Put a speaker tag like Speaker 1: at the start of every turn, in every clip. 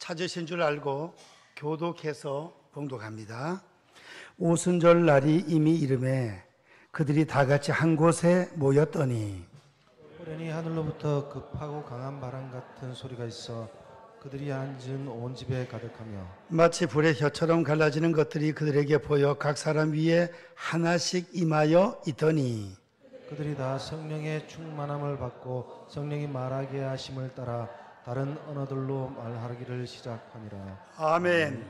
Speaker 1: 찾으신 줄 알고 교독해서 봉독합니다. 오순절 날이 이미 이름에 그들이 다 같이 한 곳에 모였더니
Speaker 2: 호련히 하늘로부터 급하고 강한 바람 같은 소리가 있어 그들이 앉은 온 집에 가득하며
Speaker 1: 마치 불의 혀처럼 갈라지는 것들이 그들에게 보여 각 사람 위에 하나씩 임하여 있더니
Speaker 2: 그들이 다 성령의 충만함을 받고 성령이 말하게 하심을 따라 다른 언어들로 말하기를 시작하니라.
Speaker 1: 아멘.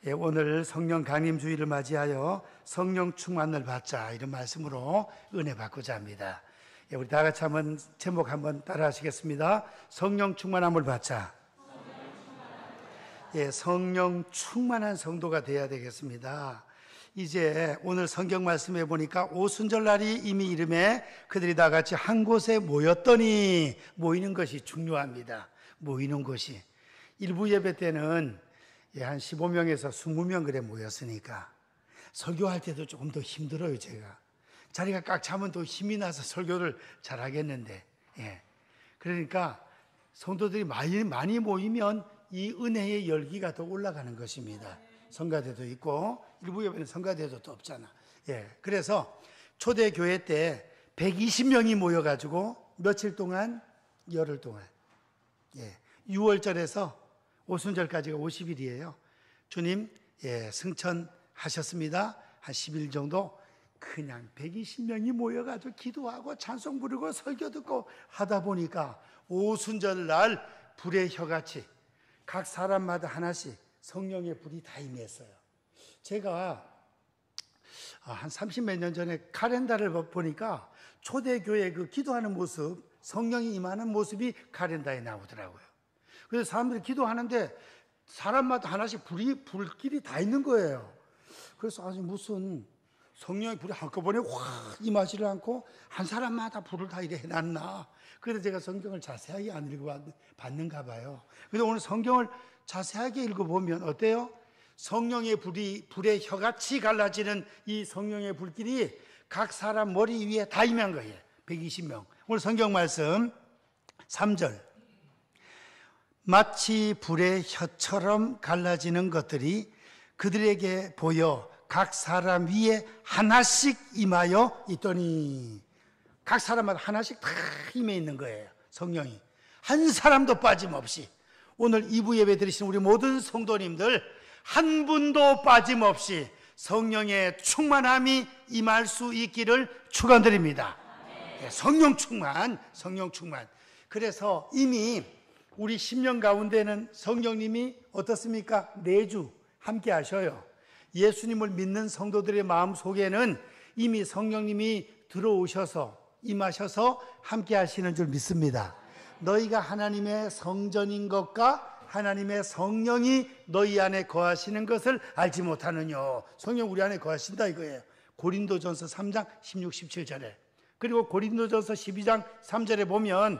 Speaker 1: 예, 오늘 성령 강림 주일을 맞이하여 성령 충만을 받자 이런 말씀으로 은혜 받고자 합니다. 예, 우리 다 같이 한번 제목 한번 따라 하시겠습니다. 성령 충만함을 받자. 예, 성령 충만한 성도가 되어야 되겠습니다. 이제 오늘 성경 말씀해 보니까 오순절 날이 이미 이름에 그들이 다 같이 한 곳에 모였더니, 모이는 것이 중요합니다. 모이는 것이. 일부 예배 때는 한 15명에서 20명 그래 모였으니까 설교할 때도 조금 더 힘들어요. 제가 자리가 꽉 차면 더 힘이 나서 설교를 잘 하겠는데, 예. 그러니까 성도들이 많이 모이면 이 은혜의 열기가 더 올라가는 것입니다. 성가대도 있고 일부 예배는 성가대도 또 없잖아. 예, 그래서 초대 교회 때 120명이 모여가지고 며칠 동안, 열흘 동안, 예, 6월절에서 오순절까지가 50일이에요. 주님, 예, 승천하셨습니다. 한 10일 정도 그냥 120명이 모여가지고 기도하고 찬송 부르고 설교 듣고 하다 보니까 오순절 날 불의 혀같이 각 사람마다 하나씩 성령의 불이 다 임했어요. 제가 한 30몇 년 전에 카렌다를 보니까 초대교회 그 기도하는 모습, 성령이 임하는 모습이 카렌다에 나오더라고요. 그래서 사람들이 기도하는데 사람마다 하나씩 불길이 다 있는 거예요. 그래서 아주 무슨 성령의 불이 한꺼번에 확 임하지를 않고 한 사람마다 불을 다 이래 해놨나. 그래서 제가 성경을 자세하게 안 읽어봤는가 봐요. 그래서 오늘 성경을 자세하게 읽어보면 어때요? 성령의 불의 혀같이 갈라지는 이 성령의 불길이 각 사람 머리 위에 다 임한 거예요. 120명. 오늘 성경 말씀 3절. 마치 불의 혀처럼 갈라지는 것들이 그들에게 보여 각 사람 위에 하나씩 임하여 있더니, 각 사람마다 하나씩 다 임해 있는 거예요. 성령이 한 사람도 빠짐없이. 오늘 2부 예배 드리신 우리 모든 성도님들 한 분도 빠짐없이 성령의 충만함이 임할 수 있기를 축원드립니다. 성령 충만. 그래서 이미 우리 심령 가운데는 성령님이 어떻습니까? 내주 함께 하셔요. 예수님을 믿는 성도들의 마음 속에는 이미 성령님이 들어오셔서 임하셔서 함께 하시는 줄 믿습니다. 너희가 하나님의 성전인 것과 하나님의 성령이 너희 안에 거하시는 것을 알지 못하느냐. 성령 우리 안에 거하신다 이거예요. 고린도전서 3장 16, 17절에. 그리고 고린도전서 12장 3절에 보면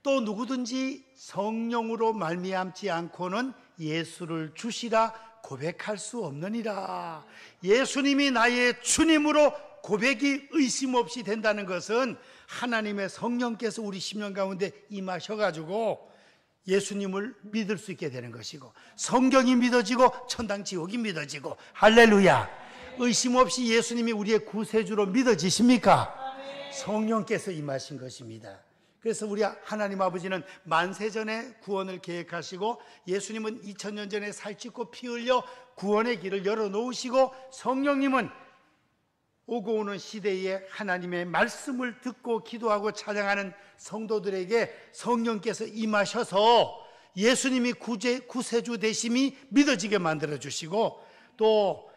Speaker 1: 또 누구든지 성령으로 말미암지 않고는 예수를 주시라 고백할 수 없느니라. 예수님이 나의 주님으로 고백이 의심 없이 된다는 것은 하나님의 성령께서 우리 심령 가운데 임하셔가지고 예수님을 믿을 수 있게 되는 것이고, 성경이 믿어지고 천당 지옥이 믿어지고. 할렐루야. 의심 없이 예수님이 우리의 구세주로 믿어지십니까? 성령께서 임하신 것입니다. 그래서 우리 하나님 아버지는 만세전에 구원을 계획하시고, 예수님은 2000년 전에 살찌고 피 흘려 구원의 길을 열어놓으시고, 성령님은 오고 오는 시대에 하나님의 말씀을 듣고 기도하고 찬양하는 성도들에게 성령께서 임하셔서 예수님이 구세주 되심이 믿어지게 만들어주시고, 또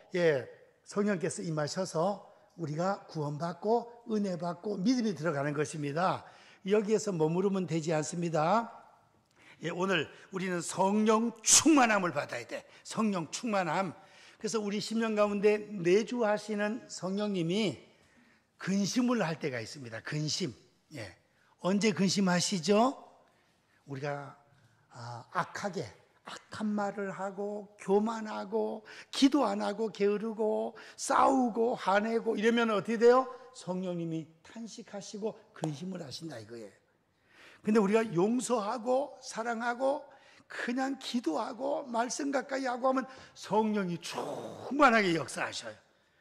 Speaker 1: 성령께서 임하셔서 우리가 구원받고 은혜받고 믿음이 들어가는 것입니다. 여기에서 머무르면 되지 않습니다. 오늘 우리는 성령 충만함을 받아야 돼. 성령 충만함. 그래서 우리 심령 가운데 내주하시는 성령님이 근심을 할 때가 있습니다. 근심. 언제 근심하시죠? 우리가 악한 말을 하고 교만하고 기도 안 하고 게으르고 싸우고 화내고 이러면 어떻게 돼요? 성령님이 탄식하시고 근심을 하신다 이거예요. 근데 우리가 용서하고 사랑하고 그냥 기도하고 말씀 가까이 하고 하면 성령이 충만하게 역사하셔요.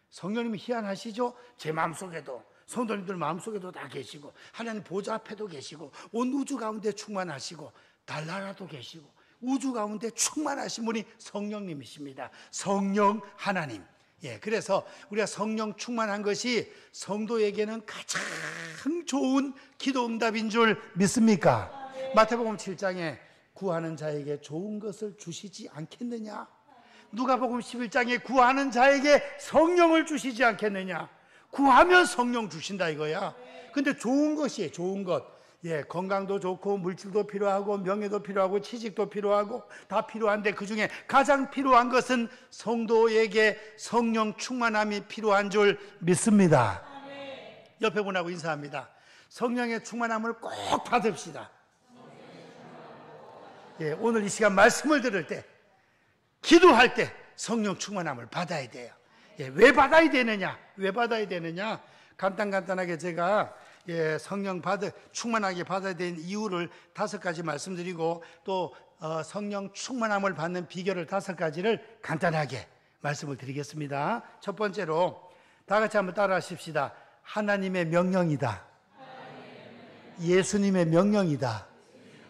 Speaker 1: 성령님이 희한하시죠? 제 마음속에도, 성도님들 마음속에도 다 계시고, 하나님 보좌 앞에도 계시고, 온 우주 가운데 충만하시고, 달나라도 계시고, 우주 가운데 충만하신 분이 성령님이십니다. 성령 하나님. 예, 그래서 우리가 성령 충만한 것이 성도에게는 가장 좋은 기도 응답인 줄 믿습니까? 마태복음 7장에 구하는 자에게 좋은 것을 주시지 않겠느냐? 누가복음 11장에 구하는 자에게 성령을 주시지 않겠느냐? 구하면 성령 주신다 이거야. 근데 좋은 것이에요. 좋은 것. 예, 건강도 좋고 물질도 필요하고 명예도 필요하고 취직도 필요하고 다 필요한데 그중에 가장 필요한 것은 성도에게 성령 충만함이 필요한 줄 믿습니다. 옆에 분하고 인사합니다. 성령의 충만함을 꼭 받읍시다. 예, 오늘 이 시간 말씀을 들을 때, 기도할 때 성령 충만함을 받아야 돼요. 예, 왜 받아야 되느냐? 왜 받아야 되느냐? 간단하게 제가 성령 충만하게 받아야 되는 이유를 5가지 말씀드리고 또 성령 충만함을 받는 비결을 5가지를 간단하게 말씀을 드리겠습니다. 첫 번째로 다 같이 한번 따라 하십시다. 하나님의 명령이다. 예수님의 명령이다.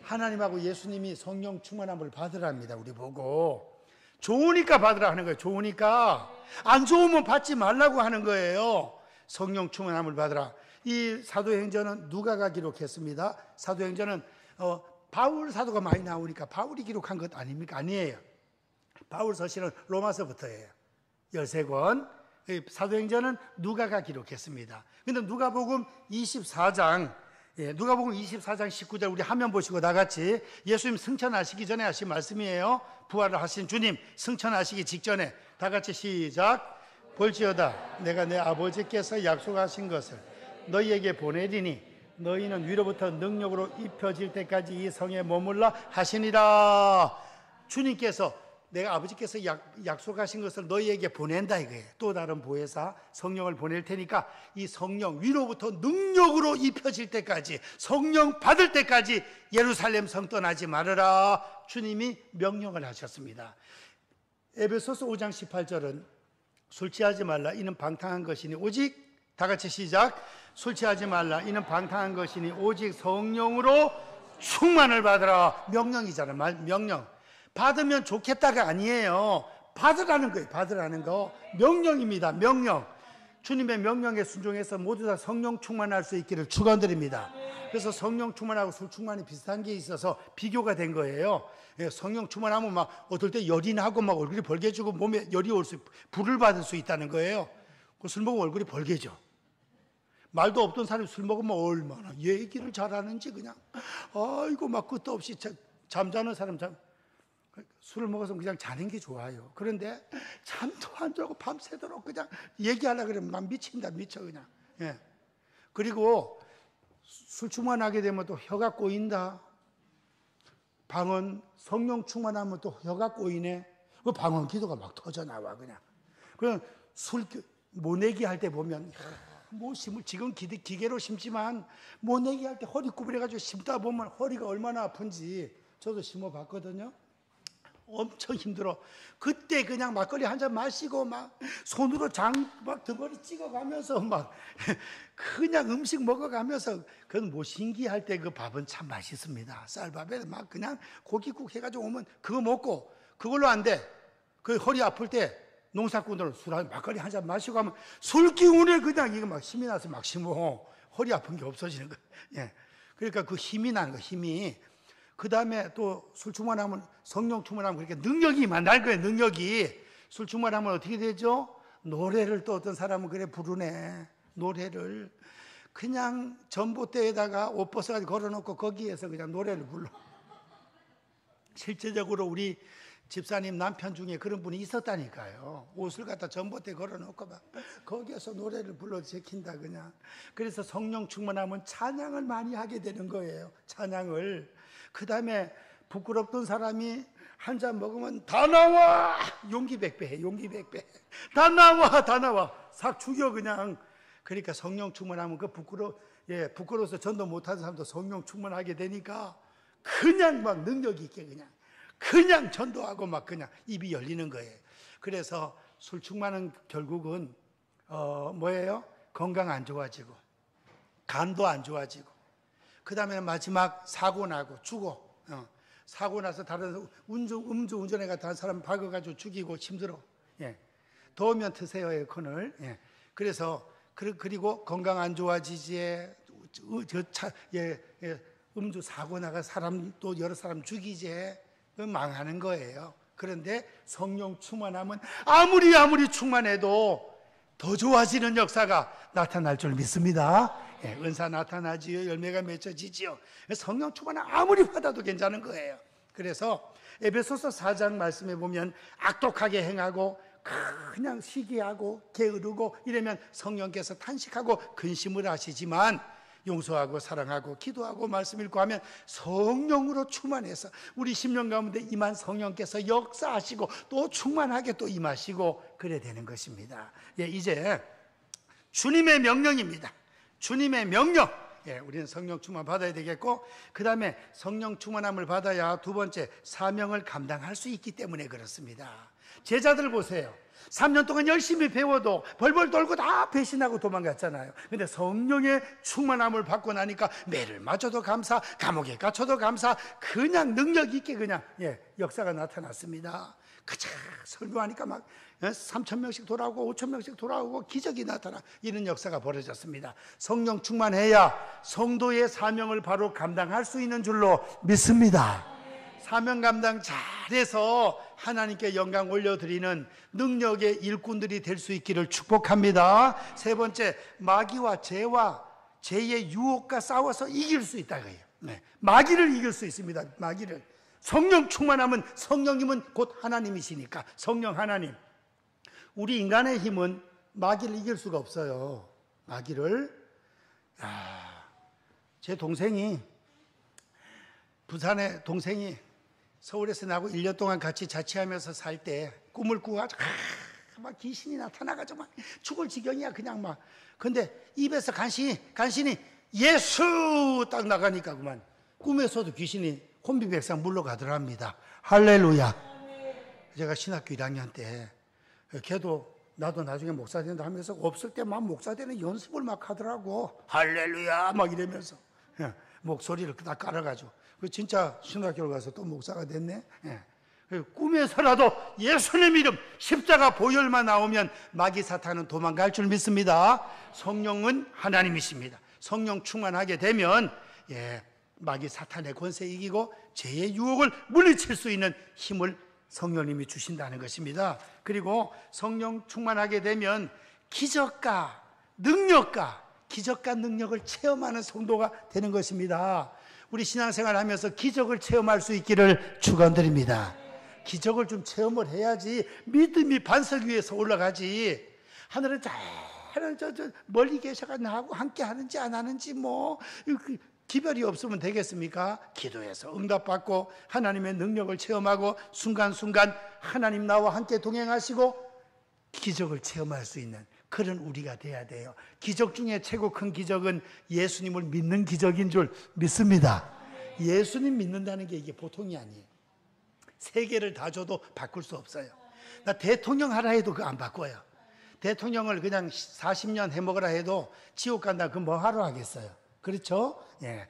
Speaker 1: 하나님하고 예수님이 성령 충만함을 받으랍니다. 우리 보고 좋으니까 받으라 하는 거예요. 좋으니까. 안 좋으면 받지 말라고 하는 거예요. 성령 충만함을 받으라. 이 사도행전은 누가가 기록했습니다. 사도행전은 바울 사도가 많이 나오니까 바울이 기록한 것 아닙니까? 아니에요. 바울 서신은 로마서부터예요. 13권. 사도행전은 누가가 기록했습니다. 근데 누가복음 24장, 누가복음 24장 19절 우리 화면 보시고 다 같이 예수님 승천하시기 전에 하신 말씀이에요. 부활을 하신 주님 승천하시기 직전에 다 같이 시작. 볼지어다 내가 내 아버지께서 약속하신 것을 너희에게 보내리니 너희는 위로부터 능력으로 입혀질 때까지 이 성에 머물라 하시니라. 주님께서 내가 아버지께서 약속하신 것을 너희에게 보낸다 이거예요. 또 다른 보혜사 성령을 보낼 테니까 이 성령 위로부터 능력으로 입혀질 때까지, 성령 받을 때까지 예루살렘 성 떠나지 말아라. 주님이 명령을 하셨습니다. 에베소서 5장 18절은 술 취하지 말라 이는 방탕한 것이니 오직, 다 같이 시작. 술 취하지 말라 이는 방탕한 것이니 오직 성령으로 충만을 받으라. 명령이잖아요. 명령. 받으면 좋겠다가 아니에요. 받으라는 거예요. 받으라는 거. 명령입니다. 명령. 주님의 명령에 순종해서 모두 다 성령 충만할 수 있기를 축원드립니다. 그래서 성령 충만하고 술 충만이 비슷한 게 있어서 비교가 된 거예요. 성령 충만하면 막 어떨 때 열이 나고 막 얼굴이 벌개지고 몸에 열이 불을 받을 수 있다는 거예요. 술 먹으면 얼굴이 벌개져. 말도 없던 사람이 술 먹으면 얼마나 얘기를 잘하는지 그냥 아이고 막 끝도 없이 잠자는 사람 술을 먹어서 그냥 자는 게 좋아요. 그런데 잠도 안 자고 밤새도록 그냥 얘기하려고 그러면 막 미친다 미쳐 그냥. 예. 그리고 술 충만하게 되면 또 혀가 꼬인다. 방언 성령 충만하면 또 혀가 꼬이네. 그 방언 기도가 막 터져 나와 그냥. 그럼 술 모내기 할 때 보면 뭐 심을 지금 기계로 심지만 모내기 할 때 허리 구부려가지고 심다 보면 허리가 얼마나 아픈지 저도 심어봤거든요. 엄청 힘들어. 그때 그냥 막걸리 한 잔 마시고 막 손으로 막 덩어리 찍어가면서 막 그냥 음식 먹어가면서 그건 뭐 신기할 때 그 밥은 참 맛있습니다. 쌀밥에 막 그냥 고기국 해가지고 오면 그거 먹고 그걸로 안 돼. 그 허리 아플 때 농사꾼들은 막걸리 한 잔 마시고 하면 술 기운에 그냥 이거 막 힘이 나서 막 심어 허리 아픈 게 없어지는 거예요. 예. 그러니까 그 힘이 나는 거 힘이. 그 다음에 또 술 충만하면 성령 충만하면 그렇게 능력이 만날 거예요. 능력이. 술 충만하면 어떻게 되죠? 노래를 또 어떤 사람은 그래 부르네. 노래를 그냥 전봇대에다가 옷 벗어가지고 걸어놓고 거기에서 그냥 노래를 불러. 실제적으로 우리 집사님 남편 중에 그런 분이 있었다니까요. 옷을 갖다 전봇대에 걸어놓고 막 거기에서 노래를 불러 제킨다 그냥. 그래서 성령 충만하면 찬양을 많이 하게 되는 거예요. 찬양을. 그 다음에 부끄럽던 사람이 한 잔 먹으면 다 나와! 용기 백배해, 용기 백배. 다 나와! 싹 죽여, 그냥. 그러니까 성령 충만하면 그 부끄러워서 전도 못하는 사람도 성령 충만하게 되니까 그냥 막 능력 있게 그냥 그냥 전도하고 막 그냥 입이 열리는 거예요. 그래서 술 충만은 결국은 뭐예요? 건강 안 좋아지고 간도 안 좋아지고 그 다음에 마지막 사고 나고 죽어. 사고 나서 다른 음주 운전해가 다른 사람 박아가지고 죽이고 힘들어. 예. 더우면 트세요 에어컨을. 예. 그래서 그리고 건강 안 좋아지지. 음주 사고 나가 사람 또 여러 사람 죽이지. 망하는 거예요. 그런데 성령 충만하면 아무리 충만해도 더 좋아지는 역사가 나타날 줄 믿습니다. 예, 은사 나타나지요. 열매가 맺혀지지요. 성령 충만은 아무리 받아도 괜찮은 거예요. 그래서 에베소서 4장 말씀에 보면 악독하게 행하고 그냥 시기하고 게으르고 이러면 성령께서 탄식하고 근심을 하시지만 용서하고 사랑하고 기도하고 말씀 읽고 하면 성령으로 충만해서 우리 심령 가운데 임한 성령께서 역사하시고 또 충만하게 또 임하시고 그래 되는 것입니다. 예, 이제 주님의 명령입니다. 주님의 명령. 예, 우리는 성령 충만 받아야 되겠고 그 다음에 성령 충만함을 받아야 두 번째 사명을 감당할 수 있기 때문에 그렇습니다. 제자들 보세요. 3년 동안 열심히 배워도 벌벌 떨고 다 배신하고 도망갔잖아요. 근데 성령의 충만함을 받고 나니까 매를 맞춰도 감사, 감옥에 갇혀도 감사, 그냥 능력 있게 그냥 역사가 나타났습니다. 그저 설교하니까 막 3,000명씩 돌아오고 5,000명씩 돌아오고 기적이 나타나 이런 역사가 벌어졌습니다. 성령 충만해야 성도의 사명을 바로 감당할 수 있는 줄로 믿습니다. 사명 감당 잘해서 하나님께 영광 올려드리는 능력의 일꾼들이 될 수 있기를 축복합니다. 세 번째, 마귀와 죄의 유혹과 싸워서 이길 수 있다 그래요. 네. 마귀를 이길 수 있습니다. 마귀를. 성령 충만하면 성령님은 곧 하나님이시니까 성령 하나님. 우리 인간의 힘은 마귀를 이길 수가 없어요. 마귀를. 제 동생이 부산의 동생이 서울에서 나하고 1년 동안 같이 자취하면서 살 때 꿈을 꾸가지고 막 귀신이 나타나가지고 막 죽을 지경이야 그냥 막. 근데 입에서 간신히 예수 딱 나가니까 그만 꿈에서도 귀신이 혼비백산 물러가더랍니다. 할렐루야. 제가 신학교 1학년 때 걔도 나도 나중에 목사 된다 하면서 없을 때만 목사 되는 연습을 막 하더라고. 할렐루야 막 이러면서 목소리를 다 깔아가지고 진짜 신학교를 가서 또 목사가 됐네. 꿈에서라도 예수님 이름 십자가 보혈만 나오면 마귀 사탄은 도망갈 줄 믿습니다. 성령은 하나님이십니다. 성령 충만하게 되면 마귀 사탄의 권세 이기고 죄의 유혹을 물리칠 수 있는 힘을 성령님이 주신다는 것입니다. 그리고 성령 충만하게 되면 기적과 능력을 체험하는 성도가 되는 것입니다. 우리 신앙생활 하면서 기적을 체험할 수 있기를 축원드립니다. 기적을 좀 체험을 해야지 믿음이 반석 위에서 올라가지. 하늘은 저 멀리 계셔가 나하고 함께 하는지 안 하는지 뭐 기별이 없으면 되겠습니까? 기도해서 응답받고 하나님의 능력을 체험하고 순간순간 하나님 나와 함께 동행하시고 기적을 체험할 수 있는 그런 우리가 돼야 돼요. 기적 중에 최고 큰 기적은 예수님을 믿는 기적인 줄 믿습니다. 예수님 믿는다는 게 이게 보통이 아니에요. 세계를 다 줘도 바꿀 수 없어요. 나 대통령 하라 해도 그거 안 바꿔요. 대통령을 그냥 40년 해먹으라 해도 지옥 간다 그거 뭐 하러 하겠어요. 그렇죠?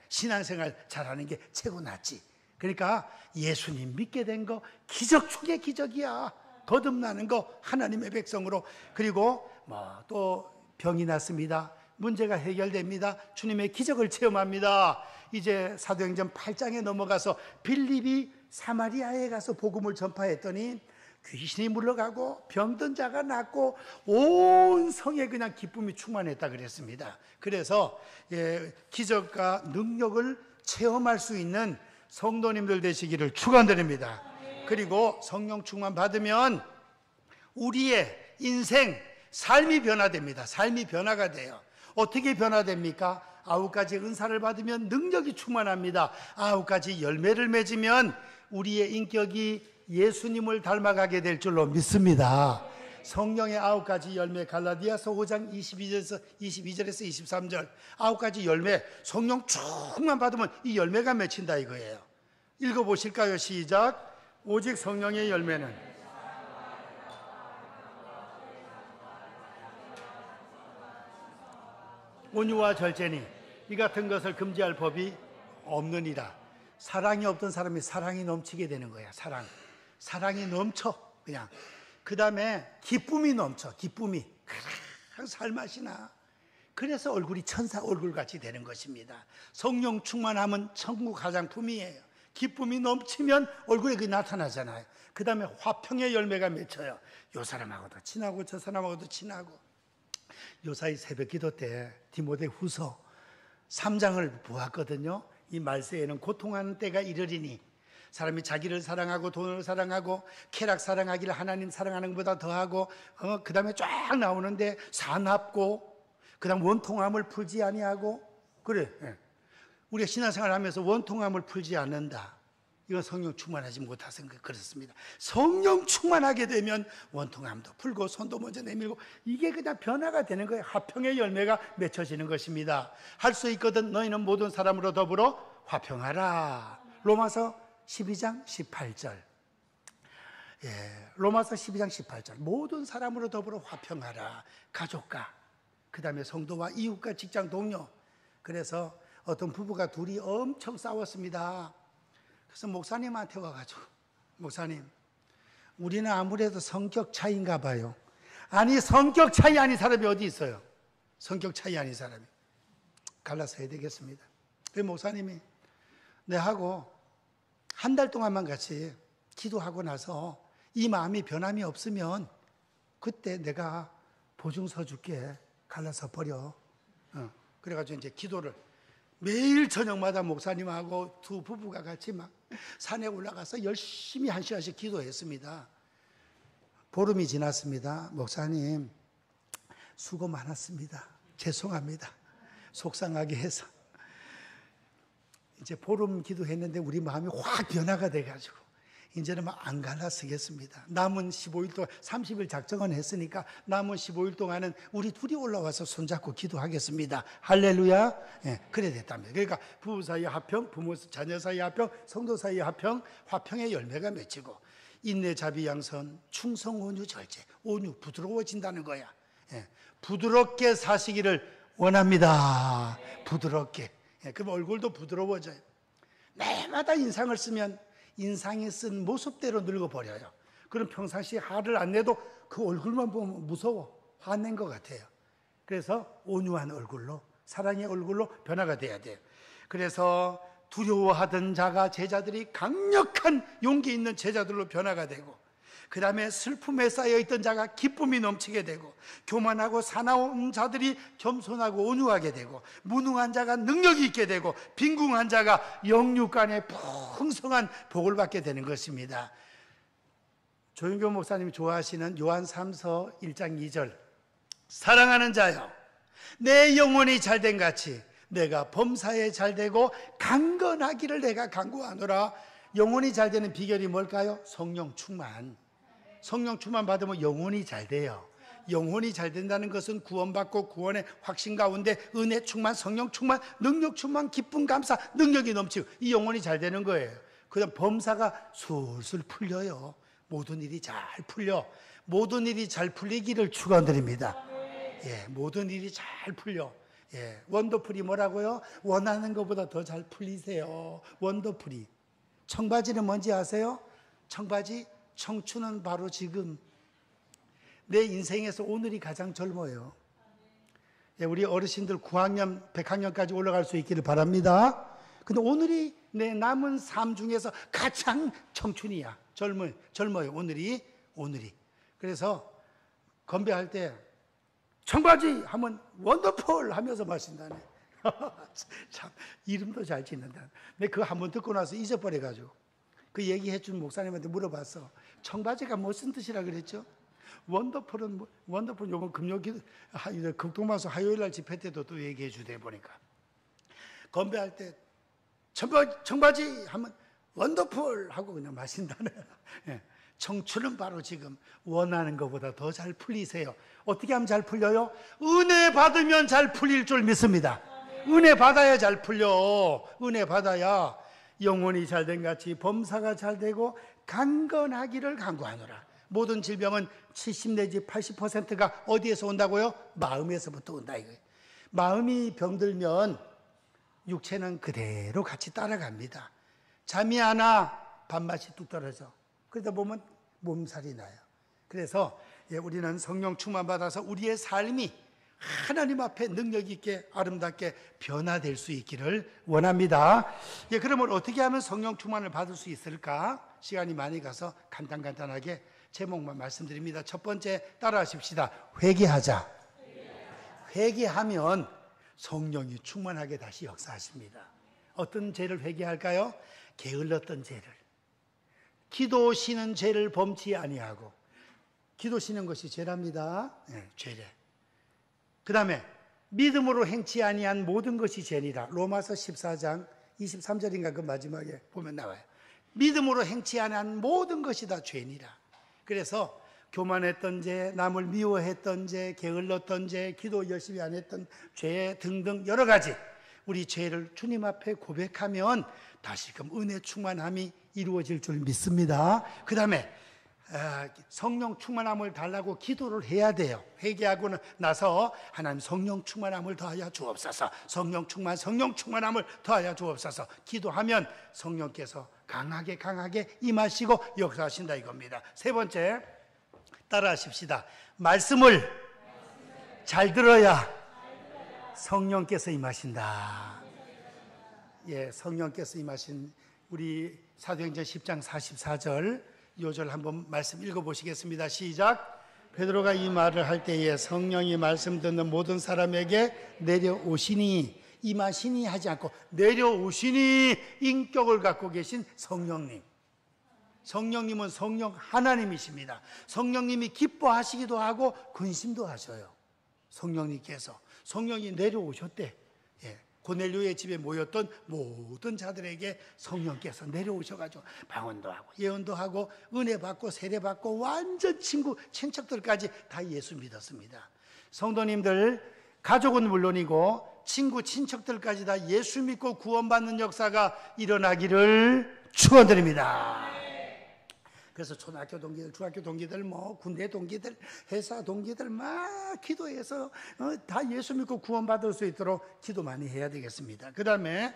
Speaker 1: 신앙생활 잘하는 게 최고 낫지. 그러니까 예수님 믿게 된 거 기적 중에 기적이야. 거듭나는 거 하나님의 백성으로. 그리고 또 병이 났습니다. 문제가 해결됩니다. 주님의 기적을 체험합니다. 이제 사도행전 8장에 넘어가서 빌립이 사마리아에 가서 복음을 전파했더니 귀신이 물러가고 병든 자가 낫고 온 성에 그냥 기쁨이 충만했다 그랬습니다. 그래서 기적과 능력을 체험할 수 있는 성도님들 되시기를 축원드립니다. 그리고 성령 충만 받으면 우리의 인생, 삶이 변화됩니다. 삶이 변화가 돼요. 어떻게 변화됩니까? 9가지 은사를 받으면 능력이 충만합니다. 9가지 열매를 맺으면 우리의 인격이 예수님을 닮아가게 될 줄로 믿습니다. 성령의 9가지 열매, 갈라디아서 5장 22절에서 23절 9가지 열매, 성령 충만 받으면 이 열매가 맺힌다 이거예요. 읽어보실까요? 시작. 오직 성령의 열매는 온유와 절제니 이 같은 것을 금지할 법이 없느니라. 사랑이 없던 사람이 사랑이 넘치게 되는 거야. 사랑이 넘쳐. 그냥 그 다음에 기쁨이 넘쳐. 기쁨이 살맛이 나. 그래서 얼굴이 천사 얼굴같이 되는 것입니다. 성령 충만함은 천국 화장품이에요. 기쁨이 넘치면 얼굴에 그게 나타나잖아요. 그 다음에 화평의 열매가 맺혀요. 요 사람하고도 친하고 저 사람하고도 친하고. 요사이 새벽기도 때 디모데 후서 3장을 보았거든요. 이 말세에는 고통하는 때가 이르리니 사람이 자기를 사랑하고 돈을 사랑하고 쾌락 사랑하기를 하나님 사랑하는 것보다 더하고 그 다음에 쫙 나오는데 사납고 그 다음 원통함을 풀지 아니하고 그래. 우리가 신앙생활 하면서 원통함을 풀지 않는다. 이건 성령 충만하지 못해서 그렇습니다. 성령 충만하게 되면 원통함도 풀고 손도 먼저 내밀고 이게 그냥 변화가 되는 거예요. 화평의 열매가 맺혀지는 것입니다. 할 수 있거든 너희는 모든 사람으로 더불어 화평하라. 로마서 12장 18절. 로마서 12장 18절. 모든 사람으로 더불어 화평하라. 가족과 그 다음에 성도와 이웃과 직장 동료. 그래서 어떤 부부가 둘이 엄청 싸웠습니다. 그래서 목사님한테 와가지고 목사님 우리는 아무래도 성격 차이인가 봐요. 아니 성격 차이 아닌 사람이 어디 있어요. 성격 차이 아닌 사람이. 갈라서 해야 되겠습니다. 그 목사님이 내하고 한 달 동안만 같이 기도하고 나서 이 마음이 변함이 없으면 그때 내가 보증서 줄게. 갈라서 버려. 그래가지고 이제 기도를 매일 저녁마다 목사님하고 두 부부가 같이 막 산에 올라가서 열심히 1시간씩 기도했습니다. 보름이 지났습니다. 목사님 수고 많았습니다. 죄송합니다. 속상하게 해서. 이제 보름 기도했는데 우리 마음이 확 변화가 돼가지고 이제는 막 안 갈라서겠습니다. 남은 15일 동안 30일 작정은 했으니까 남은 15일 동안은 우리 둘이 올라와서 손잡고 기도하겠습니다. 할렐루야. 그래 됐답니다. 그러니까 부부 사이 화평, 부모 자녀 사이 화평, 성도 사이 화평, 화평의 열매가 맺히고 인내 자비 양선, 충성 온유 절제. 온유 부드러워진다는 거야. 부드럽게 사시기를 원합니다. 부드럽게. 그럼 얼굴도 부드러워져요. 매마다 인상을 쓰면 인상이 쓴 모습대로 늙어버려요. 그럼 평상시에 화를 안 내도 그 얼굴만 보면 무서워. 화낸 것 같아요. 그래서 온유한 얼굴로 사랑의 얼굴로 변화가 돼야 돼요. 그래서 두려워하던 자가 제자들이 강력한 용기 있는 제자들로 변화가 되고 그 다음에 슬픔에 쌓여있던 자가 기쁨이 넘치게 되고 교만하고 사나운 자들이 겸손하고 온유하게 되고 무능한 자가 능력이 있게 되고 빈궁한 자가 영육간에 풍성한 복을 받게 되는 것입니다. 조윤교 목사님이 좋아하시는 요한 3서 1장 2절 사랑하는 자여 내 영혼이 잘된 같이 내가 범사에 잘되고 강건하기를 내가 간구하노라. 영혼이 잘되는 비결이 뭘까요? 성령 충만. 성령 충만 받으면 영혼이 잘 돼요. 영혼이 잘 된다는 것은 구원받고 구원의 확신 가운데 은혜 충만, 성령 충만, 능력 충만, 기쁨 감사, 능력이 넘치고 이 영혼이 잘 되는 거예요. 그다음 범사가 술술 풀려요. 모든 일이 잘 풀려. 모든 일이 잘 풀리기를 축원드립니다. 모든 일이 잘 풀려. 원더풀이 뭐라고요? 원하는 것보다 더 잘 풀리세요. 원더풀이. 청바지는 뭔지 아세요? 청바지 청춘은 바로 지금. 내 인생에서 오늘이 가장 젊어요. 우리 어르신들 9학년, 100학년까지 올라갈 수 있기를 바랍니다. 근데 오늘이 내 남은 삶 중에서 가장 청춘이야. 젊어요. 오늘이. 그래서 건배할 때 청바지 하면 원더풀 하면서 마신다네. 참 이름도 잘 짓는다. 근데 그거 한번 듣고 나서 잊어버려가지고 그 얘기해 준 목사님한테 물어봤어. 청바지가 무슨 뜻이라 그랬죠? 원더풀은 원더풀 요번 금요일 극동방송 화요일날 집회 때도 또 얘기해 주대 보니까 건배할 때 청바지 하면 원더풀 하고 그냥 마신다네. 청춘은 바로 지금 원하는 것보다 더 잘 풀리세요. 어떻게 하면 잘 풀려요? 은혜 받으면 잘 풀릴 줄 믿습니다. 은혜 받아야 잘 풀려. 은혜 받아야 영혼이 잘된 같이 범사가 잘 되고 강건하기를 간구하노라. 모든 질병은 70 내지 80%가 어디에서 온다고요? 마음에서부터 온다 이거예요. 마음이 병들면 육체는 그대로 같이 따라갑니다. 잠이 안 와, 밥맛이 뚝 떨어져. 그러다 보면 몸살이 나요. 그래서 우리는 성령 충만 받아서 우리의 삶이 하나님 앞에 능력 있게 아름답게 변화될 수 있기를 원합니다. 그러면 어떻게 하면 성령 충만을 받을 수 있을까? 시간이 많이 가서 간단하게 제목만 말씀드립니다. 첫 번째 따라하십시다. 회개하자. 회개하면 성령이 충만하게 다시 역사하십니다. 어떤 죄를 회개할까요? 게을렀던 죄를, 기도 쉬는 죄를 범치 아니하고. 기도 쉬는 것이 죄랍니다. 죄래. 그 다음에 믿음으로 행치 아니한 모든 것이 죄니라. 로마서 14장 23절인가 그 마지막에 보면 나와요. 믿음으로 행치 아니한 모든 것이 다 죄니라. 그래서 교만했던 죄, 남을 미워했던 죄, 게을렀던 죄, 기도 열심히 안 했던 죄 등등 여러 가지 우리 죄를 주님 앞에 고백하면 다시금 은혜 충만함이 이루어질 줄 믿습니다. 그 다음에 성령 충만함을 달라고 기도를 해야 돼요. 회개하고 나서 하나님 성령 충만함을 더하여 주옵소서, 성령 충만함을 더하여 주옵소서 기도하면 성령께서 강하게 임하시고 역사하신다 이겁니다. 세 번째 따라하십시다. 말씀을 잘 들어야 성령께서 임하신다. 성령께서 임하신 우리 사도행전 10장 44절 요절 한번 말씀 읽어보시겠습니다. 시작. 베드로가 이 말을 할 때에 성령이 말씀 듣는 모든 사람에게 내려오시니, 임하시니 하지 않고 내려오시니, 인격을 갖고 계신 성령님. 성령님은 성령 하나님이십니다. 성령님이 기뻐하시기도 하고 근심도 하셔요. 성령님께서 성령이 내려오셨대. 고넬료의 집에 모였던 모든 자들에게 성령께서 내려오셔가지고 방언도 하고 예언도 하고 은혜 받고 세례 받고 완전 친척들까지 다 예수 믿었습니다. 성도님들, 가족은 물론이고 친구 친척들까지 다 예수 믿고 구원받는 역사가 일어나기를 축원드립니다. 그래서 초등학교 동기들, 중학교 동기들, 군대 동기들, 회사 동기들 막 기도해서 다 예수 믿고 구원받을 수 있도록 기도 많이 해야 되겠습니다. 그 다음에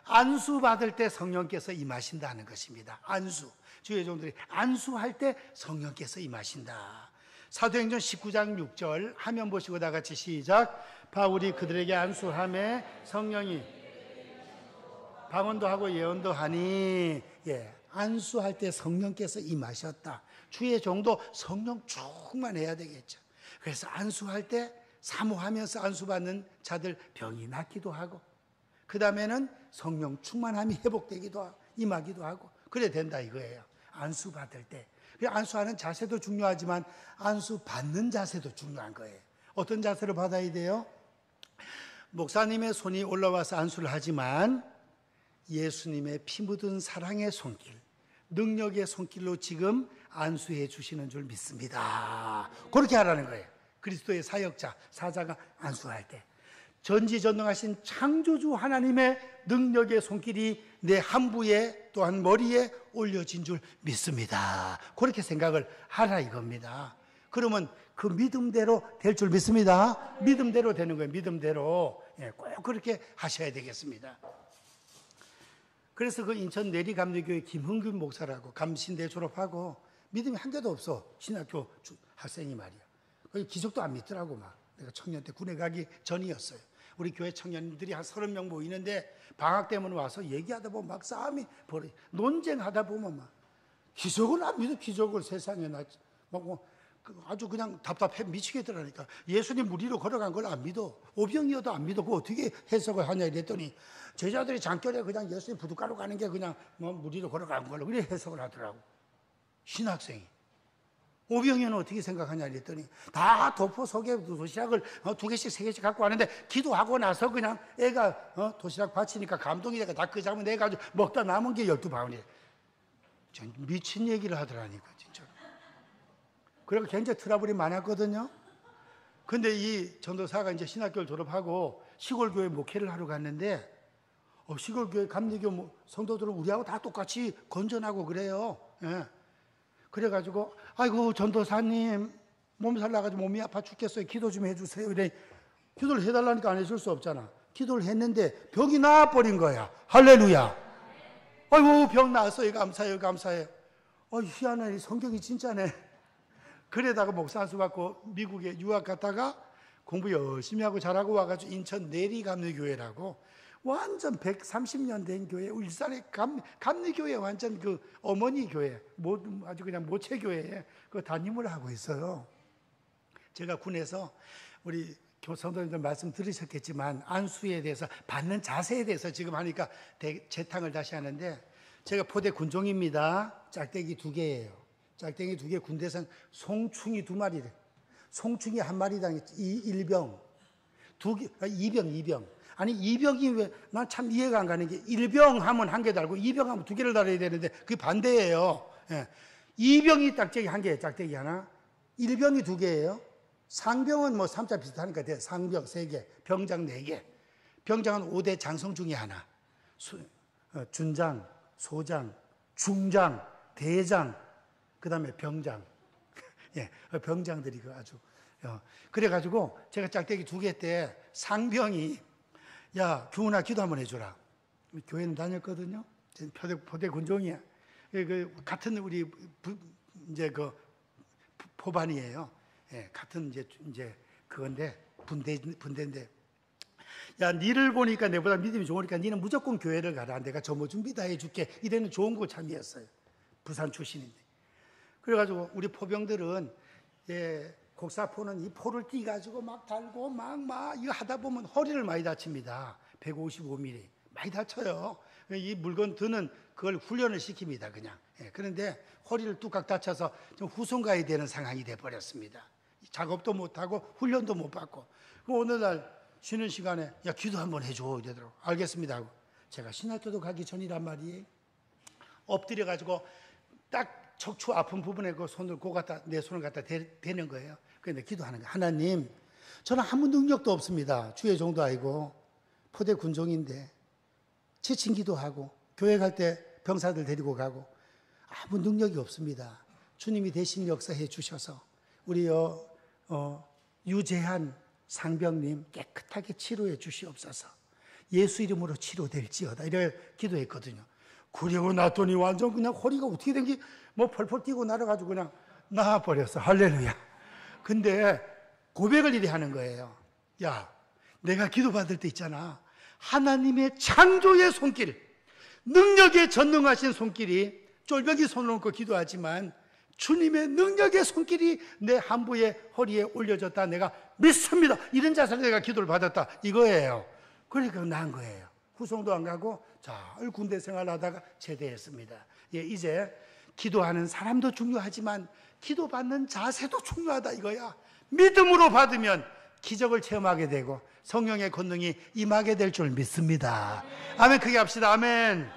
Speaker 1: 안수 받을 때 성령께서 임하신다는 것입니다. 안수, 주의 종들이 안수할 때 성령께서 임하신다. 사도행전 19장 6절 화면 보시고 다 같이 시작. 바울이 그들에게 안수하매 성령이 방언도 하고 예언도 하니. 안수할 때 성령께서 임하셨다. 주의 종도 성령 충만해야 되겠죠. 그래서 안수할 때 사모하면서 안수받는 자들 병이 낫기도 하고, 그 다음에는 성령 충만함이 회복되기도 하고 임하기도 하고 그래야 된다 이거예요. 안수받을 때. 안수하는 자세도 중요하지만 안수받는 자세도 중요한 거예요. 어떤 자세로 받아야 돼요? 목사님의 손이 올라와서 안수를 하지만 예수님의 피 묻은 사랑의 손길, 능력의 손길로 지금 안수해 주시는 줄 믿습니다. 그렇게 하라는 거예요. 그리스도의 사역자, 사자가 안수할 때 전지전능하신 창조주 하나님의 능력의 손길이 내 한부에 또한 머리에 올려진 줄 믿습니다. 그렇게 생각을 하라 이겁니다. 그러면 그 믿음대로 될 줄 믿습니다. 믿음대로 되는 거예요. 믿음대로. 꼭 그렇게 하셔야 되겠습니다. 그래서 그 인천 내리감리교회 김흥균 목사라고 감신대 졸업하고 믿음이 한 개도 없어. 신학교 학생이 말이야. 거기 기적도 안 믿더라고 막. 내가 청년 때 군에 가기 전이었어요. 우리 교회 청년들이 한 30명 모이는데 방학 때문에 와서 얘기하다 보면 막 싸움이 벌어져. 논쟁하다 보면 막 기적을 안 믿어. 기적을 세상에 아주 그냥 답답해 미치겠더라니까. 예수님 물 위로 걸어간 걸 안 믿어. 오병이어도 안 믿어. 그거 어떻게 해석을 하냐 이랬더니 제자들이 장결에 그냥 예수님 부둣가로 가는 게 그냥 물 위로 걸어간 걸로 그래 해석을 하더라고. 신학생이. 오병이어는 어떻게 생각하냐 이랬더니 다 도포 속에 도시락을 2개씩 3개씩 갖고 왔는데 기도하고 나서 그냥 애가 도시락 바치니까 감동이 돼가 다 그 장면 내가지고 먹다 남은 게 12바구니. 미친 얘기를 하더라니까 진짜. 그리고 굉장히 트러블이 많았거든요. 근데 이 전도사가 이제 신학교를 졸업하고 시골 교회 목회를 하러 갔는데 시골 교회 감리교 성도들은 우리하고 다 똑같이 건전하고 그래요. 예. 그래가지고 아이고 전도사님 몸살 나가지고 몸이 아파 죽겠어요. 기도 좀 해주세요. 이래 기도를 해달라니까 안 해줄 수 없잖아. 기도를 했는데 병이 나아버린 거야. 할렐루야. 아이고 병 나았어요. 감사해요. 감사해요. 희한하네. 성경이 진짜네. 그러다가 목사 한 수 갖고 미국에 유학 갔다가 공부 열심히 하고 잘하고 와가지고 인천 내리감리교회라고 완전 130년 된 교회, 일산의 감리교회 완전 그 어머니 교회, 아주 그냥 모체교회에 그 담임을 하고 있어요. 제가 군에서 우리 성도님들 말씀 들으셨겠지만 안수에 대해서 받는 자세에 대해서 지금 하니까 재탕을 다시 하는데 제가 포대 군종입니다. 짝대기 2개예요. 짝대기 2개 군대에서는 송충이 2마리래. 송충이 1마리당 1병, 2병. 아니 2병이 왜 난 참 이해가 안 가는 게 1병 하면 1개 달고 2병 하면 2개를 달아야 되는데 그게 반대예요. 예. 2병이 짝대기 1개, 짝대기 하나. 1병이 2개예요. 상병은 뭐 3자 비슷하니까 돼. 상병 3개, 병장 4개. 병장은 5대 장성 중에 하나. 준장, 소장, 중장, 대장, 그 다음에 병장. 예, 병장들이 아주. 그래가지고 제가 짝대기 2개 때 상병이 야, 규훈아 기도 한번 해주라. 교회는 다녔거든요. 포대 군종이야. 같은 우리 이제 그 포반이에요. 예, 같은 이제 그건데 분대인데. 야, 니를 보니까 내보다 믿음이 좋으니까 니는 무조건 교회를 가라. 내가 점호 준비 다 해줄게. 이래는 좋은 거 참이었어요. 부산 출신인데. 그래가지고 우리 포병들은 곡사포는 이 포를 띄가지고 막 달고 막 이거 하다 보면 허리를 많이 다칩니다. 155mm 많이 다쳐요. 이 물건 드는 그걸 훈련을 시킵니다. 그냥. 그런데 허리를 뚝딱 다쳐서 좀 후손 가야 되는 상황이 돼버렸습니다. 작업도 못하고 훈련도 못 받고. 어느 날 쉬는 시간에 야 기도 한번 해줘 이러더라고. 알겠습니다 하고 제가 신학교도 가기 전이란 말이에요. 엎드려가지고 딱 척추 아픈 부분에 그 손을 내 손을 갖다 대는 거예요. 그런데 기도하는 거예요. 하나님, 저는 아무 능력도 없습니다. 주의 종도 아니고 포대 군종인데 지친 기도하고 교회 갈 때 병사들 데리고 가고 아무 능력이 없습니다. 주님이 대신 역사해 주셔서 우리 유재한 상병님 깨끗하게 치료해 주시옵소서. 예수 이름으로 치료될지어다. 이렇게 기도했거든요. 그리고 났더니 완전 그냥 허리가 어떻게 된 게 뭐 펄펄 뛰고 날아가지고 그냥 나와버렸어. 할렐루야. 근데 고백을 이래 하는 거예요. 야, 내가 기도받을 때 있잖아. 하나님의 창조의 손길, 능력에 전능하신 손길이 쫄병이 손을 얹고 기도하지만 주님의 능력의 손길이 내 한부의 허리에 올려졌다. 내가 믿습니다. 이런 자세로 내가 기도를 받았다. 이거예요. 그러니까 나은 거예요. 후송도 안 가고 잘 군대 생활하다가 제대했습니다. 이제 기도하는 사람도 중요하지만 기도받는 자세도 중요하다 이거야. 믿음으로 받으면 기적을 체험하게 되고 성령의 권능이 임하게 될 줄 믿습니다. 아멘. 크게 합시다. 아멘.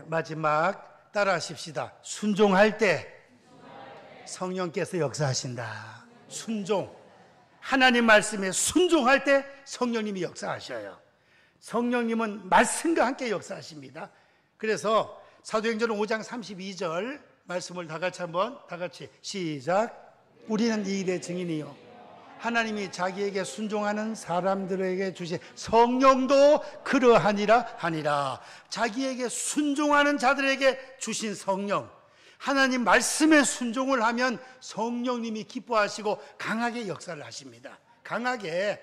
Speaker 1: 마지막 따라 하십시다. 순종할 때 성령께서 역사하신다. 순종. 하나님 말씀에 순종할 때 성령님이 역사하셔요. 성령님은 말씀과 함께 역사하십니다. 그래서 사도행전 5장 32절 말씀을 다 같이 시작. 우리는 이 일의 증인이요 하나님이 자기에게 순종하는 사람들에게 주신 성령도 그러하니라 하니라. 자기에게 순종하는 자들에게 주신 성령, 하나님 말씀에 순종을 하면 성령님이 기뻐하시고 강하게 역사를 하십니다. 강하게.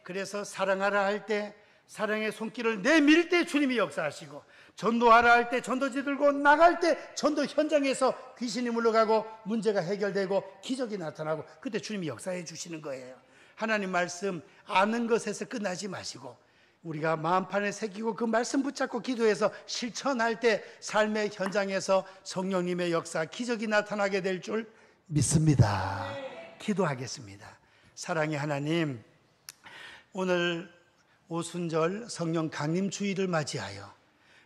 Speaker 1: 그래서 사랑하라 할 때 사랑의 손길을 내밀 때 주님이 역사하시고, 전도하라 할 때 전도지 들고 나갈 때 전도 현장에서 귀신이 물러가고 문제가 해결되고 기적이 나타나고 그때 주님이 역사해 주시는 거예요. 하나님 말씀 아는 것에서 끝나지 마시고 우리가 마음판에 새기고 그 말씀 붙잡고 기도해서 실천할 때 삶의 현장에서 성령님의 역사, 기적이 나타나게 될 줄 믿습니다. 기도하겠습니다. 사랑의 하나님, 오늘 오순절 성령 강림 주일을 맞이하여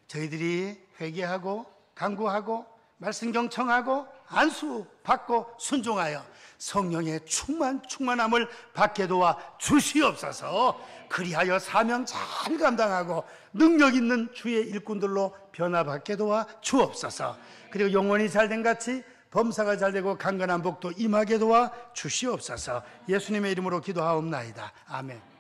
Speaker 1: 저희들이 회개하고 간구하고 말씀 경청하고 안수 받고 순종하여 성령의 충만함을 받게 도와 주시옵소서. 그리하여 사명 잘 감당하고 능력 있는 주의 일꾼들로 변화받게 도와 주옵소서. 그리고 영혼이 잘된 같이 범사가 잘되고 강건한 복도 임하게 도와 주시옵소서. 예수님의 이름으로 기도하옵나이다. 아멘.